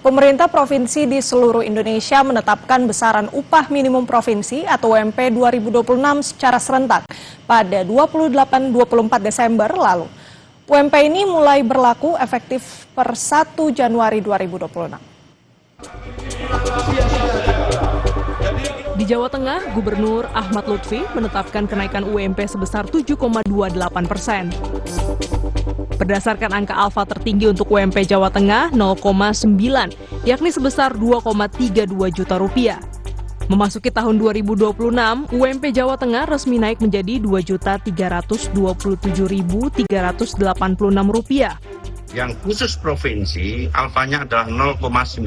Pemerintah provinsi di seluruh Indonesia menetapkan besaran upah minimum provinsi atau UMP 2026 secara serentak pada 28-24 Desember lalu. UMP ini mulai berlaku efektif per 1 Januari 2026. Di Jawa Tengah, Gubernur Ahmad Lutfi menetapkan kenaikan UMP sebesar 7,28%. Berdasarkan angka alfa tertinggi untuk UMP Jawa Tengah 0,9, yakni sebesar 2,32 juta rupiah. Memasuki tahun 2026, UMP Jawa Tengah resmi naik menjadi Rp2.327.386. Yang khusus provinsi, alfanya adalah 0,90.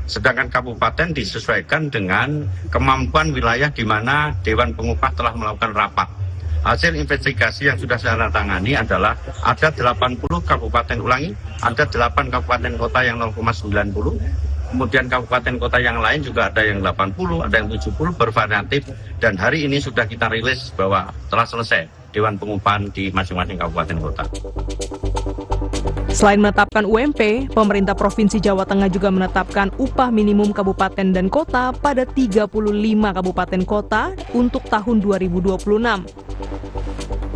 Sedangkan kabupaten disesuaikan dengan kemampuan wilayah di mana Dewan Pengupah telah melakukan rapat. Hasil investigasi yang sudah saya tangani adalah ada 80 kabupaten ada 8 kabupaten kota yang 0,90, kemudian kabupaten kota yang lain juga ada yang 80, ada yang 70, bervariatif, dan hari ini sudah kita rilis bahwa telah selesai Dewan Pengupahan di masing-masing kabupaten kota. Selain menetapkan UMP, pemerintah Provinsi Jawa Tengah juga menetapkan upah minimum kabupaten dan kota pada 35 kabupaten kota untuk tahun 2026.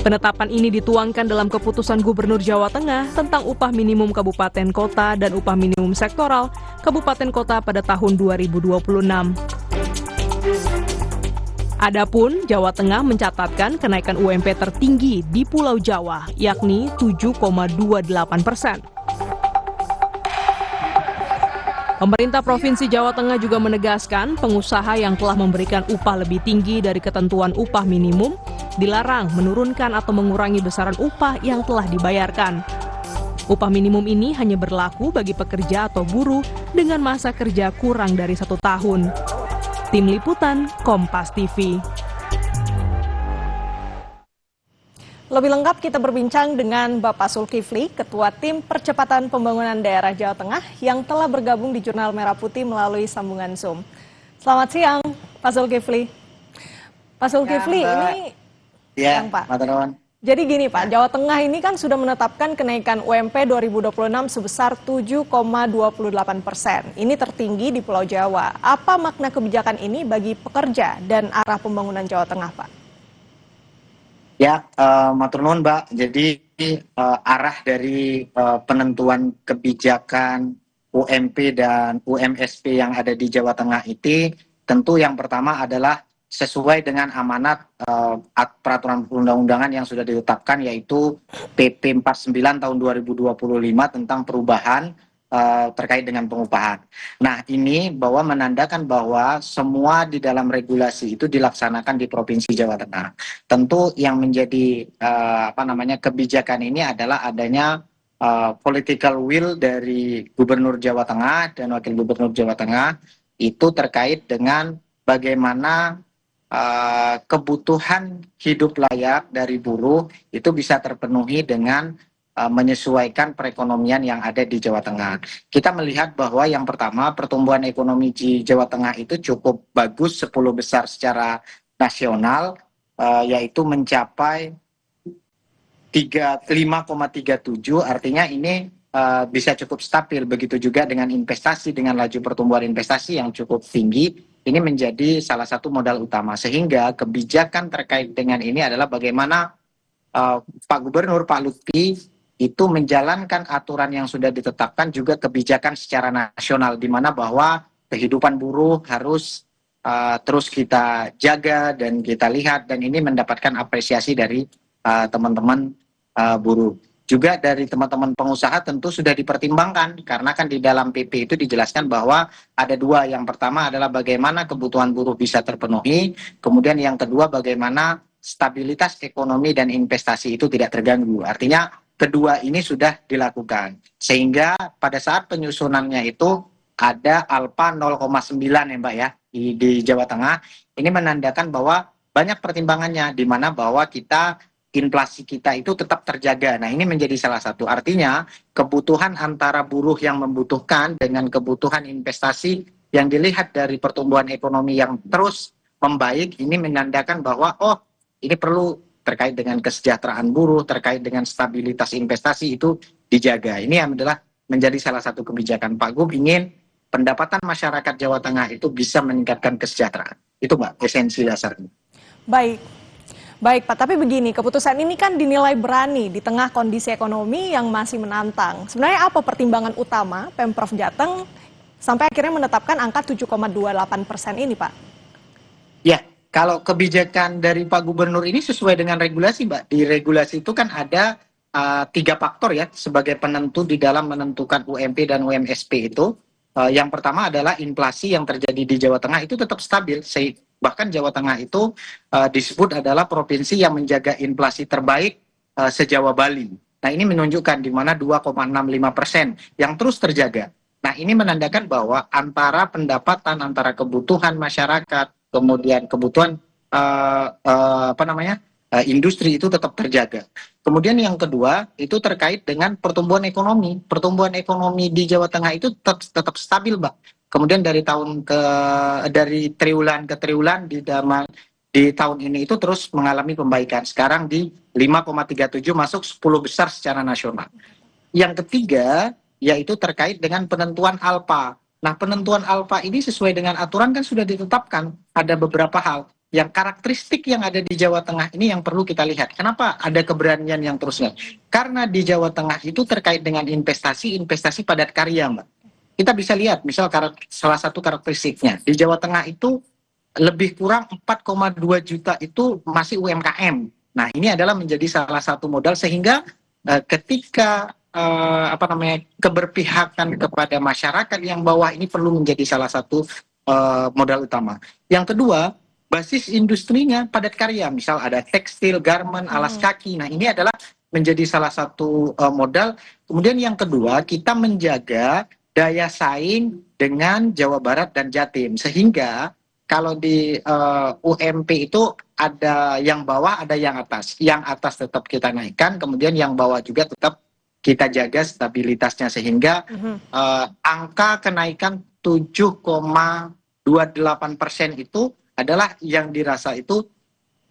Penetapan ini dituangkan dalam keputusan Gubernur Jawa Tengah tentang upah minimum kabupaten kota dan upah minimum sektoral kabupaten kota pada tahun 2026. Adapun Jawa Tengah mencatatkan kenaikan UMP tertinggi di Pulau Jawa, yakni 7,28%. Pemerintah Provinsi Jawa Tengah juga menegaskan pengusaha yang telah memberikan upah lebih tinggi dari ketentuan upah minimum dilarang menurunkan atau mengurangi besaran upah yang telah dibayarkan. Upah minimum ini hanya berlaku bagi pekerja atau buruh dengan masa kerja kurang dari 1 tahun. Tim Liputan, Kompas TV. Lebih lengkap kita berbincang dengan Bapak Zulkifli, Ketua Tim Percepatan Pembangunan Daerah Jawa Tengah yang telah bergabung di Jurnal Merah Putih melalui sambungan Zoom. Selamat siang, Pak Zulkifli. Pak Zulkifli, ini ya, Pak. Jadi gini Pak, Jawa Tengah ini kan sudah menetapkan kenaikan UMP 2026 sebesar 7,28%. Ini tertinggi di Pulau Jawa. Apa makna kebijakan ini bagi pekerja dan arah pembangunan Jawa Tengah, Pak? Ya, matur nuwun, Mbak. Jadi arah dari penentuan kebijakan UMP dan UMSP yang ada di Jawa Tengah itu tentu yang pertama adalah sesuai dengan amanat peraturan perundang-undangan yang sudah ditetapkan, yaitu PP 49 tahun 2025 tentang perubahan terkait dengan pengupahan. Nah, ini bahwa menandakan bahwa semua di dalam regulasi itu dilaksanakan di Provinsi Jawa Tengah. Tentu yang menjadi kebijakan ini adalah adanya political will dari Gubernur Jawa Tengah dan Wakil Gubernur Jawa Tengah itu terkait dengan bagaimana kebutuhan hidup layak dari buruh itu bisa terpenuhi dengan menyesuaikan perekonomian yang ada di Jawa Tengah. Kita melihat bahwa yang pertama pertumbuhan ekonomi di Jawa Tengah itu cukup bagus, 10 besar secara nasional, yaitu mencapai 5,37, artinya ini bisa cukup stabil. Begitu juga dengan investasi, dengan laju pertumbuhan investasi yang cukup tinggi, ini menjadi salah satu modal utama. Sehingga kebijakan terkait dengan ini adalah bagaimana Pak Gubernur, Pak Lutfi, itu menjalankan aturan yang sudah ditetapkan, juga kebijakan secara nasional, di mana bahwa kehidupan buruh harus terus kita jaga dan kita lihat, dan ini mendapatkan apresiasi dari teman-teman buruh. Juga dari teman-teman pengusaha tentu sudah dipertimbangkan, karena kan di dalam PP itu dijelaskan bahwa ada dua. Yang pertama adalah bagaimana kebutuhan buruh bisa terpenuhi, kemudian yang kedua bagaimana stabilitas ekonomi dan investasi itu tidak terganggu. Artinya kedua ini sudah dilakukan, sehingga pada saat penyusunannya itu ada alfa 0,9 ya Mbak ya di Jawa Tengah. Ini menandakan bahwa banyak pertimbangannya, di mana bahwa inflasi kita itu tetap terjaga. Nah, ini menjadi salah satu. Artinya kebutuhan antara buruh yang membutuhkan dengan kebutuhan investasi yang dilihat dari pertumbuhan ekonomi yang terus membaik, ini menandakan bahwa ini perlu terkait dengan kesejahteraan buruh, terkait dengan stabilitas investasi itu dijaga. Ini adalah menjadi salah satu kebijakan Pak Gub ingin pendapatan masyarakat Jawa Tengah itu bisa meningkatkan kesejahteraan. Itu Mbak, esensi dasarnya. Baik. Baik Pak, tapi begini, keputusan ini kan dinilai berani di tengah kondisi ekonomi yang masih menantang. Sebenarnya apa pertimbangan utama Pemprov Jateng sampai akhirnya menetapkan angka 7,28% ini Pak? Ya, kalau kebijakan dari Pak Gubernur ini sesuai dengan regulasi Mbak. Di regulasi itu kan ada 3 faktor ya sebagai penentu di dalam menentukan UMP dan UMSP itu. Yang pertama adalah inflasi yang terjadi di Jawa Tengah itu tetap stabil. Bahkan Jawa Tengah itu disebut adalah provinsi yang menjaga inflasi terbaik se-Jawa Bali. Nah ini menunjukkan di mana 2,65% yang terus terjaga. Nah ini menandakan bahwa antara pendapatan, antara kebutuhan masyarakat, kemudian kebutuhan industri itu tetap terjaga. Kemudian yang kedua itu terkait dengan pertumbuhan ekonomi. Pertumbuhan ekonomi di Jawa Tengah itu tetap stabil, Mbak. Kemudian dari triwulan ke triwulan di tahun ini itu terus mengalami pembaikan. Sekarang di 5,37 masuk 10 besar secara nasional. Yang ketiga yaitu terkait dengan penentuan alfa. Nah, penentuan alfa ini sesuai dengan aturan kan sudah ditetapkan. Ada beberapa hal yang karakteristik yang ada di Jawa Tengah ini yang perlu kita lihat. Kenapa ada keberanian yang terusnya? Karena di Jawa Tengah itu terkait dengan investasi padat karya, Mbak. Kita bisa lihat, misal salah satu karakteristiknya, di Jawa Tengah itu lebih kurang 4,2 juta itu masih UMKM. Nah, ini adalah menjadi salah satu modal sehingga ketika keberpihakan kepada masyarakat yang bawah ini perlu menjadi salah satu modal utama. Yang kedua, basis industrinya padat karya, misal ada tekstil, garment, alas kaki. Nah, ini adalah menjadi salah satu modal. Kemudian yang kedua, kita menjaga daya saing dengan Jawa Barat dan Jatim, sehingga kalau di UMP itu ada yang bawah, ada yang atas. Yang atas tetap kita naikkan, kemudian yang bawah juga tetap kita jaga stabilitasnya, sehingga angka kenaikan 7,28% itu adalah yang dirasa itu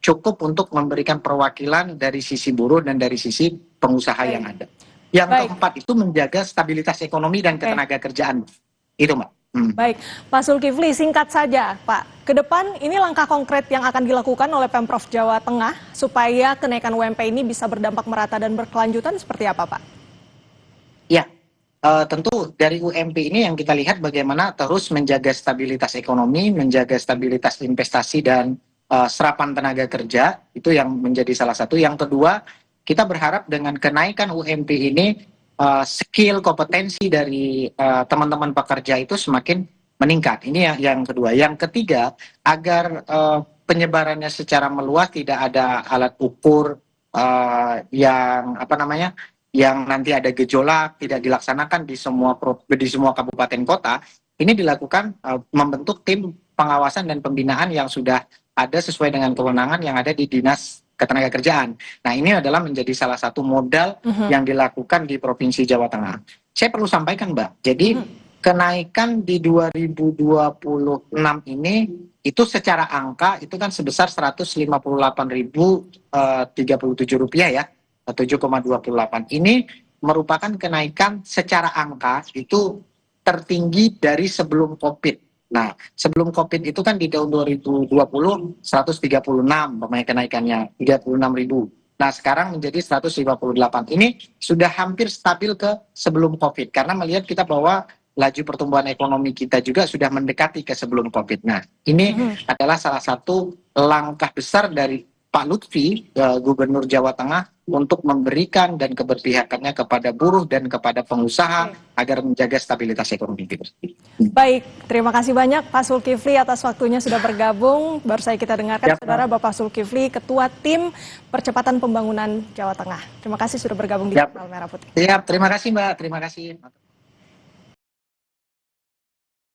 cukup untuk memberikan perwakilan dari sisi buruh dan dari sisi pengusaha yang ada. Yang keempat itu menjaga stabilitas ekonomi dan ketenaga kerjaan. Itu, Mbak. Baik, Pak Zulkifli, singkat saja, Pak. Ke depan ini langkah konkret yang akan dilakukan oleh Pemprov Jawa Tengah supaya kenaikan UMP ini bisa berdampak merata dan berkelanjutan seperti apa, Pak? Ya, tentu dari UMP ini yang kita lihat bagaimana terus menjaga stabilitas ekonomi, menjaga stabilitas investasi dan serapan tenaga kerja. Itu yang menjadi salah satu. Yang kedua, kita berharap dengan kenaikan UMP ini skill, kompetensi dari teman-teman pekerja itu semakin meningkat. Ini yang kedua. Yang ketiga, agar penyebarannya secara meluas, tidak ada alat ukur yang nanti ada gejolak, tidak dilaksanakan di semua kabupaten kota. Ini dilakukan membentuk tim pengawasan dan pembinaan yang sudah ada sesuai dengan kewenangan yang ada di Dinas Ketenagakerjaan. Nah, ini adalah menjadi salah satu modal yang dilakukan di Provinsi Jawa Tengah. Saya perlu sampaikan, Mbak. Jadi kenaikan di 2026 ini itu secara angka itu kan sebesar Rp158.037 ya, 7,28. Ini merupakan kenaikan secara angka itu tertinggi dari sebelum COVID. Nah, sebelum COVID itu kan di tahun 2020 136 kenaikannya 36.000. Nah, sekarang menjadi 158. Ini sudah hampir stabil ke sebelum COVID karena melihat kita bahwa laju pertumbuhan ekonomi kita juga sudah mendekati ke sebelum COVID. Nah, ini adalah salah satu langkah besar dari Pak Lutfi, Gubernur Jawa Tengah, untuk memberikan dan keberpihakannya kepada buruh dan kepada pengusaha agar menjaga stabilitas ekonomi kita. Baik, terima kasih banyak Pak Zulkifli atas waktunya sudah bergabung. Baru saja kita dengarkan Saudara Bapak Zulkifli, Ketua Tim Percepatan Pembangunan Jawa Tengah. Terima kasih sudah bergabung di Jurnal Merah Putih. Siap, terima kasih Mbak, terima kasih.